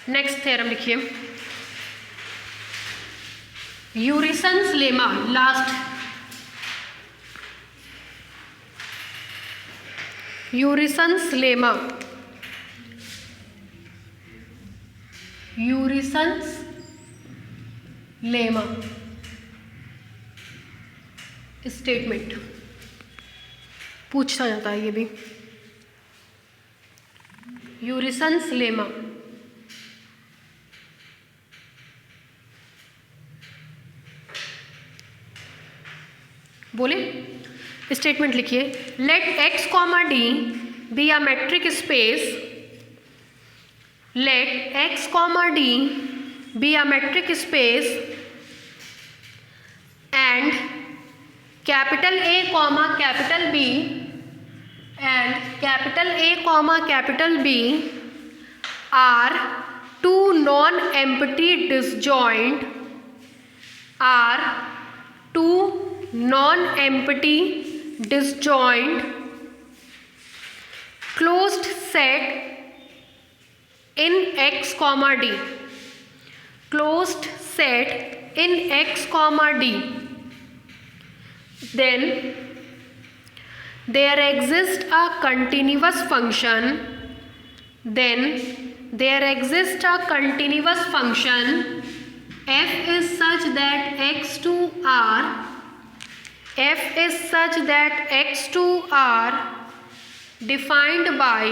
Next theorem लिखिए, Urysohn's lemma, last Urysohn's lemma, Urysohn's lemma statement पूछा जाता है ये भी। यूरिसन्स लेमा, बोले स्टेटमेंट लिखिए, let X comma D be a metric space, let X comma D be a metric space and capital A comma capital B and capital A comma capital B are two non-empty disjoint closed set in X comma D, closed set in X comma D, then there exists a continuous function, then there exists a continuous function f is such that x2 r, f is such that x2 r defined by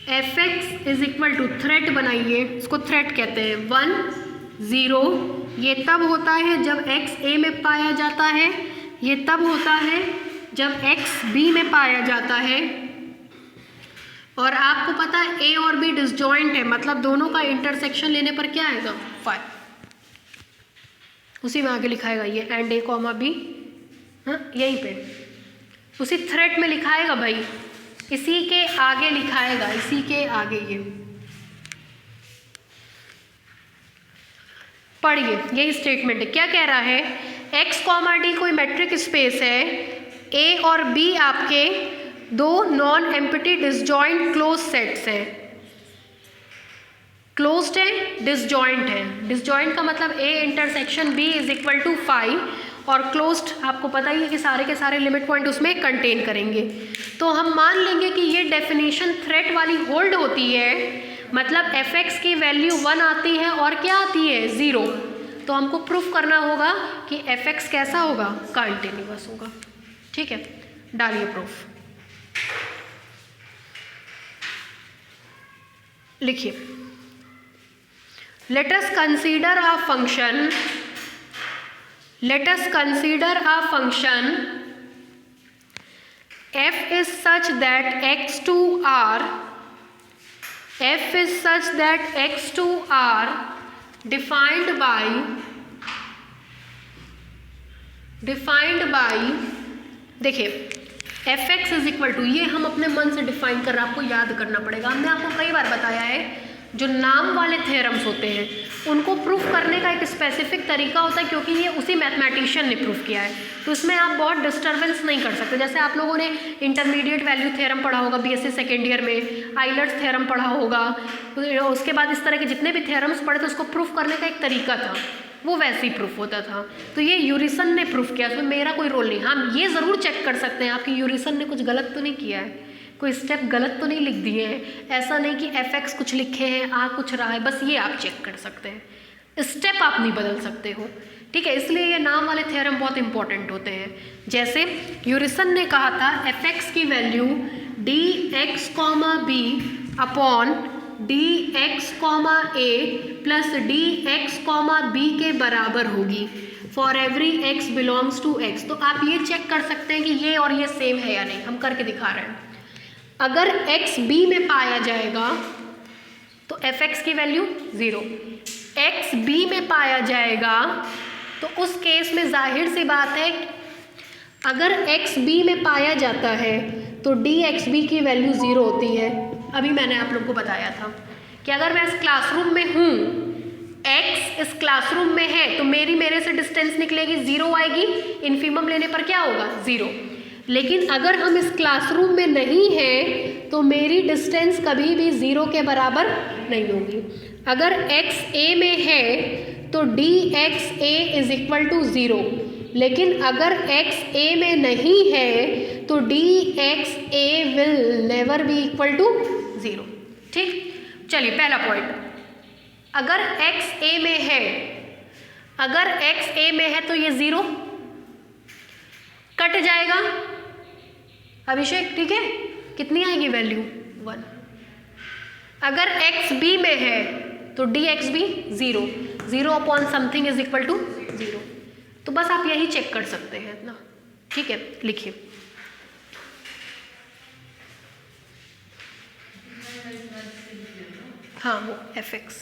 fx is equal to threat बनाइए, इसको threat कहते हैं 1 0। ये तब होता है जब x a में पाया जाता है, ये तब होता है जब x b में पाया जाता है। और आपको पता है a और b डिसजॉइंट है, मतलब दोनों का इंटरसेक्शन लेने पर क्या आएगा 5, उसी में आगे लिखाएगा ये एंड a कॉमा b, हाँ यहीं पे उसी थ्रेट में लिखाएगा भाई, इसी के आगे लिखाएगा, इसी के आगे। ये पढ़िए, यही स्टेटमेंट है। क्या कह रहा है, x कॉमा डी कोई मैट्रिक स्पेस है, a और b आपके दो non empty disjoint close sets हैं। क्लोज्ड है, डिसजॉइंट है। डिसजॉइंट का मतलब a intersection b is equal to 5 और क्लोज्ड आपको पता ही है कि सारे के सारे लिमिट पॉइंट उसमें कंटेन करेंगे। तो हम मान लेंगे कि ये डेफिनेशन थ्रेट वाली होल्ड होती है, मतलब fx की वैल्यू 1 आती है और क्या आती है 0। तो हमको प्रूफ करना होगा कि fx कैसा होगा, कंटिन्यूअस होगा। ठीक है, डालिए प्रूफ, लिखिए, let us consider a function, let us consider a function f is such that x2r, f is such that x2r defined by देखिए fx इज इक्वल टू, ये हम अपने मन से डिफाइन कर रहे हैं, आपको याद करना पड़ेगा। हमने आपको कई बार बताया है जो नाम वाले थ्योरम्स होते हैं उनको प्रूफ करने का एक स्पेसिफिक तरीका होता है, क्योंकि ये उसी मैथमेटिशियन ने प्रूफ किया है, तो इसमें आप बहुत डिस्टर्बेंस नहीं कर सकते। जैसे आप लोगों ने इंटरमीडिएट वैल्यू थ्योरम पढ़ा होगा बीएससी सेकेंड ईयर में, आइलर्स थ्योरम पढ़ा होगा, उसके बाद इस तरह के जितने भी थ्योरम्स पढ़े थे उसको प्रूफ करने का एक तरीका था, वो वैसे ही प्रूफ होता था। तो ये यूरिसन ने प्रूफ किया, उसमें मेरा कोई रोल नहीं। हम ये ज़रूर चेक कर सकते हैं आपकी यूरिसन ने कुछ गलत तो नहीं किया है, कोई स्टेप गलत तो नहीं लिख दिए हैं, ऐसा नहीं कि fx कुछ लिखे हैं आ कुछ रहा है, बस ये आप चेक कर सकते हैं, स्टेप आप नहीं बदल सकते हो। ठीक है, इसलिए ये नाम वाले थ्योरम बहुत इंपॉर्टेंट होते हैं। जैसे यूरिसन ने कहा था fx की value dx comma b upon dx comma a plus dx comma b के बराबर होगी for every x belongs to x। तो आप ये चेक कर सकते हैं कि ये और ये सेम है या नहीं, हम करके दिखा रहे हैं। अगर x b में पाया जाएगा तो fx की वैल्यू 0, x b में पाया जाएगा तो उस केस में जाहिर सी बात है अगर x b में पाया जाता है तो dx b की वैल्यू 0 होती है। अभी मैंने आप लोग को बताया था कि अगर मैं इस क्लासरूम में हूँ, x इस क्लासरूम में है, तो मेरे से डिस्टेंस निकलेगी 0 आएगी, इन्फीमम लेने पर क्या होगा 0। लेकिन अगर हम इस क्लासरूम में नहीं हैं तो मेरी डिस्टेंस कभी भी 0 के बराबर नहीं होगी। अगर x a में है तो dx a is equal to 0, लेकिन अगर x a में नहीं है तो dx a will never be equal to 0। ठीक, चलिए पहला पॉइंट, अगर x a में है, अगर x a में है तो ये 0 कट जाएगा अभिषेक, ठीक है, कितनी आएगी वैल्यू 1। अगर x b में है तो dx भी 0, 0 upon something is equal to 0। तो बस आप यही चेक कर सकते हैं ना, ठीक है, लिखिए। हाँ वो fx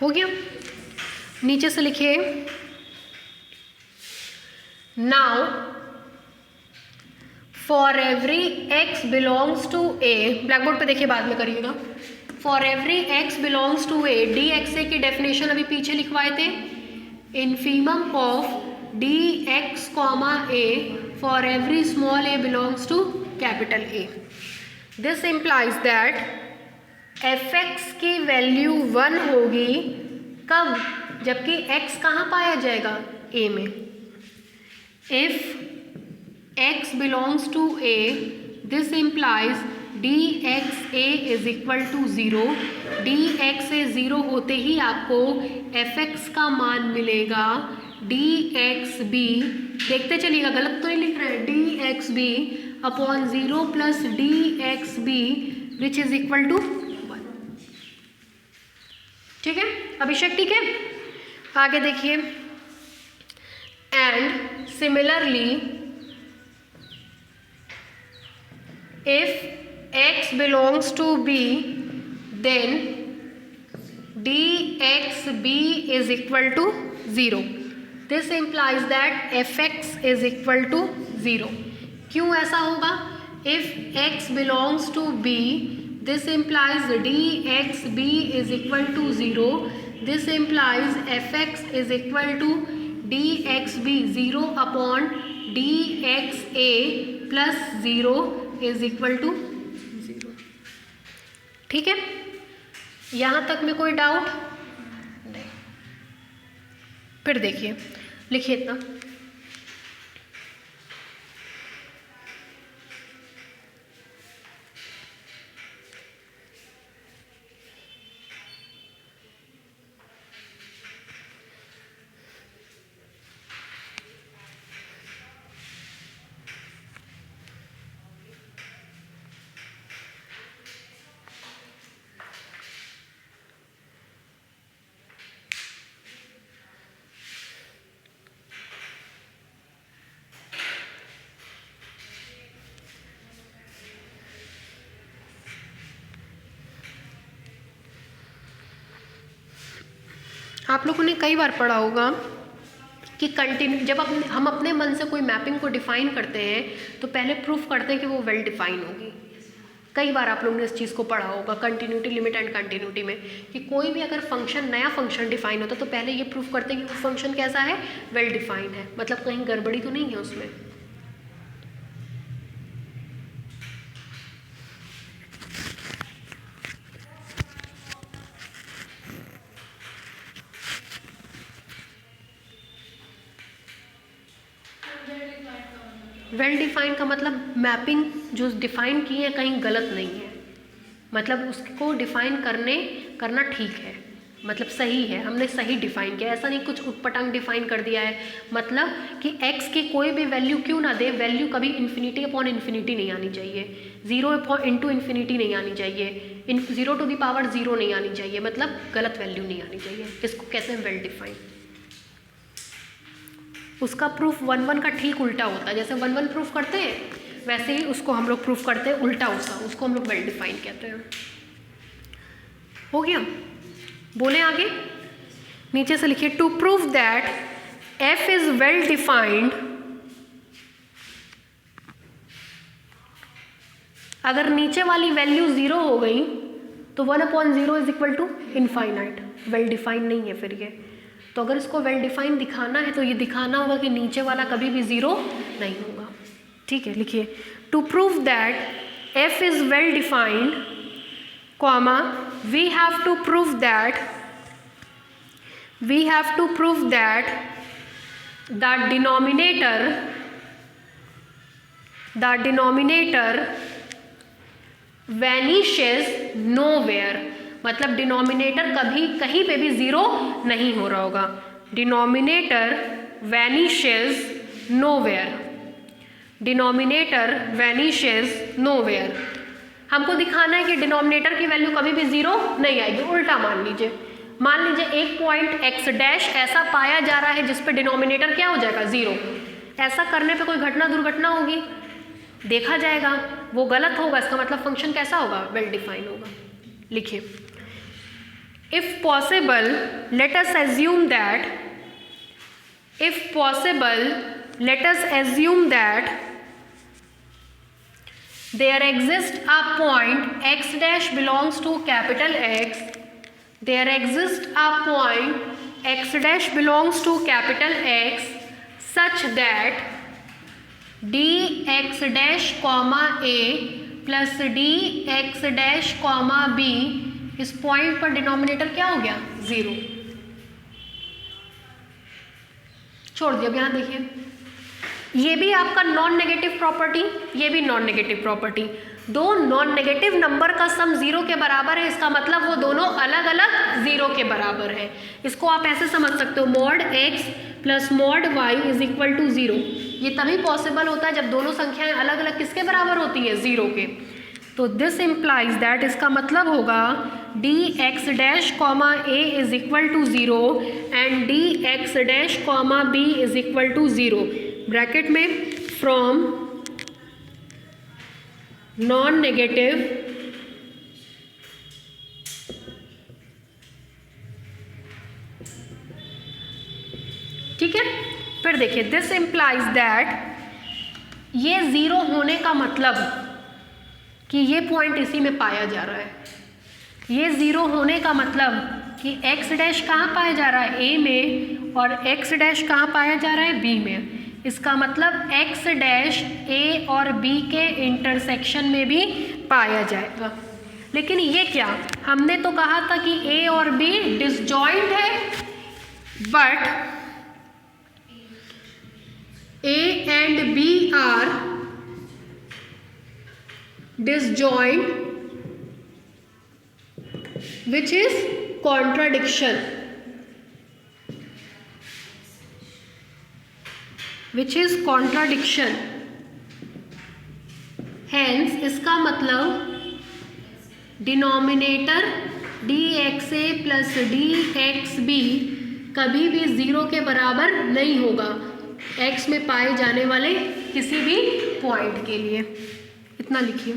हो गया। नीचे से लिखिए, now for every x belongs to a, black board पे देखिए, बाद में करिएगा। For every x belongs to a, dxa की डेफिनेशन अभी पीछे लिखवाए थे, infimum of dx comma a for every small a belongs to capital A। This implies that fx की वैल्यू 1 होगी कब, जबकि x कहाँ पाया जाएगा, a में। If x belongs to a, this implies dxa is equal to 0। dxa 0 होते ही आपको fx का मान मिलेगा dxb, देखते चलिएगा गलत तो नहीं लिख रहे हैं, dxb upon 0 plus dxb which is equal to 1। ठीक है अभिषेक, ठीक है, आगे देखिए। And similarly if x belongs to b, then dxb is equal to 0. This implies that fx is equal to 0. क्यों ऐसा होगा? If x belongs to b, this implies dxb is equal to 0. This implies fx is equal to dxb 0 upon dxa plus 0 is equal to 0। ठीक है, यहाँ तक में कोई doubt नहीं? फिर देखिए, लिखिए इतना, आप लोगों ने कई बार पढ़ा होगा कि जब हम अपने मन से कोई मैपिंग को डिफाइन करते हैं तो पहले प्रूफ करते हैं कि वो वेल डिफाइन होगी। कई बार आप लोगों ने इस चीज़ को पढ़ा होगा कंटिन्यूटी, लिमिट एंड कंटिन्यूटी में, कि कोई भी अगर फंक्शन, नया फंक्शन डिफाइन होता है तो पहले ये प्रूफ करते हैं कि वो फंक्शन कैसा है, वेल डिफाइन है, मतलब कहीं गड़बड़ी तो नहीं है उसमें। वेल डिफाइन का मतलब मैपिंग जो डिफाइन की है कहीं गलत नहीं है, मतलब उसको डिफाइन करना ठीक है, मतलब सही है, हमने सही डिफाइन किया, ऐसा नहीं कुछ उटपटांग डिफाइन कर दिया है। मतलब कि x की कोई भी वैल्यू क्यों ना दे, वैल्यू कभी इन्फिनिटी अपॉन इन्फिनिटी नहीं आनी चाहिए, 0 इंटू इन्फिनिटी नहीं आनी चाहिए, 0 टू दी पावर 0 नहीं आनी चाहिए, मतलब गलत वैल्यू नहीं आनी चाहिए। इसको कहते हैं वेल डिफाइन। उसका प्रूफ 1 का ठीक उल्टा होता है, जैसे 1 प्रूफ करते हैं वैसे ही उसको हम लोग प्रूफ करते हैं उल्टा उसको हम लोग वेल डिफाइन कहते हैं। हो गया, बोले आगे, नीचे से लिखिए, to prove that f is well defined, अगर नीचे वाली वैल्यू 0 हो गई तो 1/0 is equal to infinite, well defined नहीं है फिर ये। तो अगर इसको वेल डिफाइंड दिखाना है तो ये दिखाना होगा कि नीचे वाला कभी भी ज़ीरो नहीं होगा। ठीक है, लिखिए to prove that F is well defined comma we have to prove that the denominator vanishes nowhere, मतलब डिनोमिनेटर कभी कहीं पे भी ज़ीरो नहीं हो रहा होगा। Denominator vanishes nowhere। हमको दिखाना है कि डिनोमिनेटर की वैल्यू कभी भी ज़ीरो नहीं आएगी। उल्टा मान लीजिए एक पॉइंट एक्स डैश ऐसा पाया जा रहा है जिस पे डिनोमिनेटर क्या हो जाएगा, ज़ीरो। ऐसा करने पे कोई घटना दुर्घटना होगी, देखा जाएगा, वो गलत होगा। इसका मतलब फंक्शन कैसा होगा, वेल डिफाइन होगा। लिखिए if possible let us assume that there exists a point x dash belongs to capital X, there exists a point x dash belongs to capital X such that dx dash comma a plus dx dash comma b, इस point पर denominator क्या हो गया, zero. छोड़ दिया। अब यहाँ देखिए ये भी आपका नॉन नेगेटिव प्रॉपर्टी, ये भी नॉन नेगेटिव प्रॉपर्टी। दो नॉन नेगेटिव नंबर का सम ज़ीरो के बराबर है, इसका मतलब वो दोनों अलग अलग ज़ीरो के बराबर है। इसको आप ऐसे समझ सकते हो, mod x plus mod y is equal to zero. ये तभी पॉसिबल होता है जब दोनों संख्याएं अलग अलग किसके बराबर होती है, ज़ीरो के। तो दिस इम्प्लाइज दैट, इसका मतलब होगा D X dash comma A is equal to zero and D X dash comma B is equal to zero. Bracket में फ्रॉम नॉन नेगेटिव ठीक है। फिर देखिए दिस इम्प्लाइज दैट, ये ज़ीरो होने का मतलब कि ये पॉइंट इसी में पाया जा रहा है। ये ज़ीरो होने का मतलब कि x डैश कहाँ पाया जा रहा है, a में, और x डैश कहाँ पाया जा रहा है, b में। इसका मतलब x डैश a और b के इंटरसेक्शन में भी पाया जाएगा। लेकिन ये क्या, हमने तो कहा था कि a और b डिसजॉइंट है, but a and b are disjoint, which is contradiction, hence इसका मतलब डिनोमिनेटर dxa प्लस dxb कभी भी ज़ीरो के बराबर नहीं होगा x में पाए जाने वाले किसी भी पॉइंट के लिए। इतना लिखिए।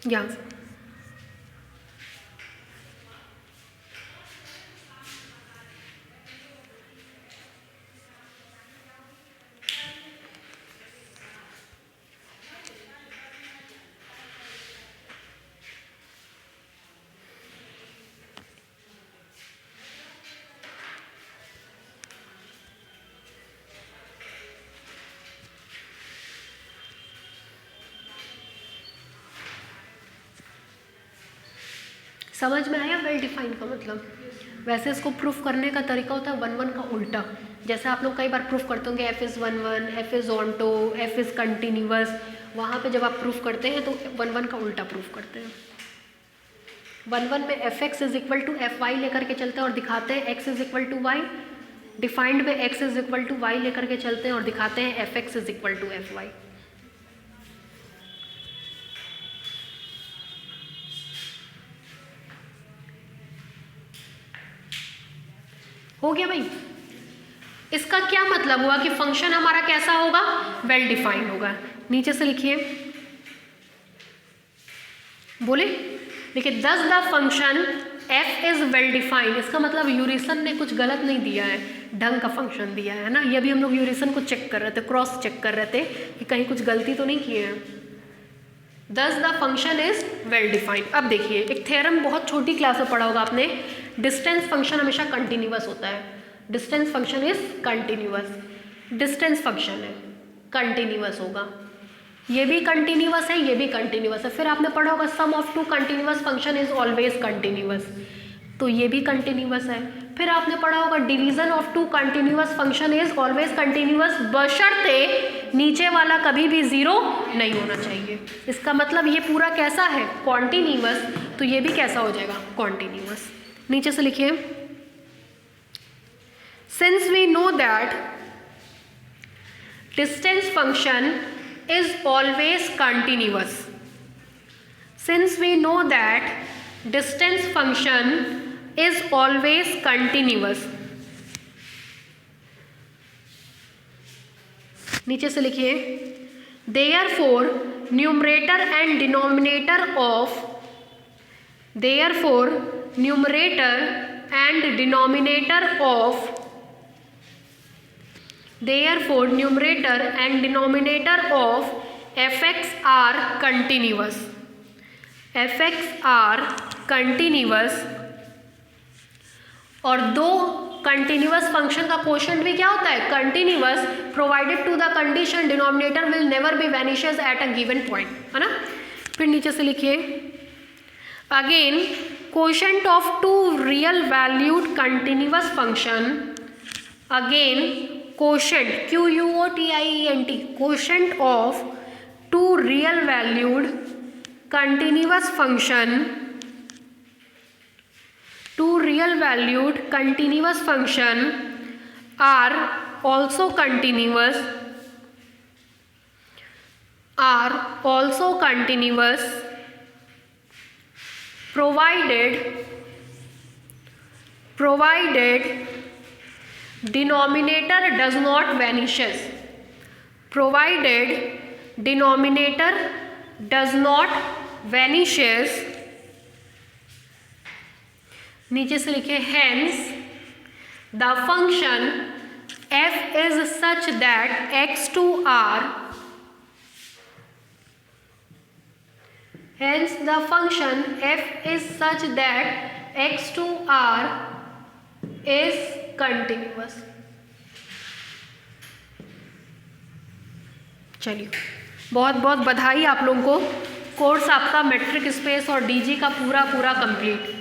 या समझ में आया वेल डिफाइन का मतलब। वैसे इसको प्रूफ करने का तरीका होता है 1 1 का उल्टा। जैसे आप लोग कई बार प्रूफ करते होंगे f is 1 1, f is onto, f is continuous. वहाँ पे जब आप प्रूफ करते हैं तो 1 1 का उल्टा प्रूफ करते हैं। 1 1 में F X is equal to F Y लेकर के चलते हैं और दिखाते हैं x is equal to Y. Defined में x is equal to Y लेकर के चलते हैं और दिखाते हैं F X is equal to F Y. हो गया भाई। इसका क्या मतलब हुआ कि फंक्शन हमारा कैसा होगा, वेल डिफाइंड होगा। नीचे से लिखिए, बोले देखिए, दस the function F is well defined, इसका मतलब यूरिसन ने कुछ गलत नहीं दिया है, ढंग का फंक्शन दिया है ना। ये भी हम लोग यूरिसन को चेक कर रहे थे, क्रॉस चेक कर रहे थे कि कहीं कुछ गलती तो नहीं किए हैं। दस the function is well defined. अब देखिए एक थ्योरम बहुत छोटी क्लास में पढ़ा होगा आपने, डिस्टेंस फंक्शन हमेशा कंटिन्यूअस होता है। Distance function is continuous, distance function है कंटिन्यूअस होगा, ये भी कंटिन्यूअस है, ये भी कंटिन्यूअस है। फिर आपने पढ़ा होगा sum of two continuous function is always continuous, तो ये भी कंटिन्यूअस है। फिर आपने पढ़ा होगा division of two continuous function is always continuous बशर्ते नीचे वाला कभी भी जीरो नहीं होना चाहिए। इसका मतलब ये पूरा कैसा है, कॉन्टिन्यूअस, तो ये भी कैसा हो जाएगा, कॉन्टिन्यूअस। नीचे से लिखिए, since we know that distance function is always continuous, since we know that distance function is always continuous, नीचे से लिखिए, therefore numerator and denominator of therefore numerator and denominator of therefore numerator and denominator of fx are continuous, fx are continuous। और दो continuous function का quotient भी क्या होता है, continuous, provided to the condition denominator will never be vanishes at a given point, है ना। फिर नीचे से लिखिए, again quotient of two real valued continuous function, again quotient QUOTIENT, quotient of two real valued continuous function, two real valued continuous function are also continuous, provided denominator does not vanishes, provided denominator does not vanishes। नीचे से लिखे, hence the function f is such that x2r, hence the function f is such that x2r is continuous. चलिए, बहुत बहुत बधाई आप लोगों को, कोर्स आपका मेट्रिक स्पेस और डीजी का पूरा कंप्लीट।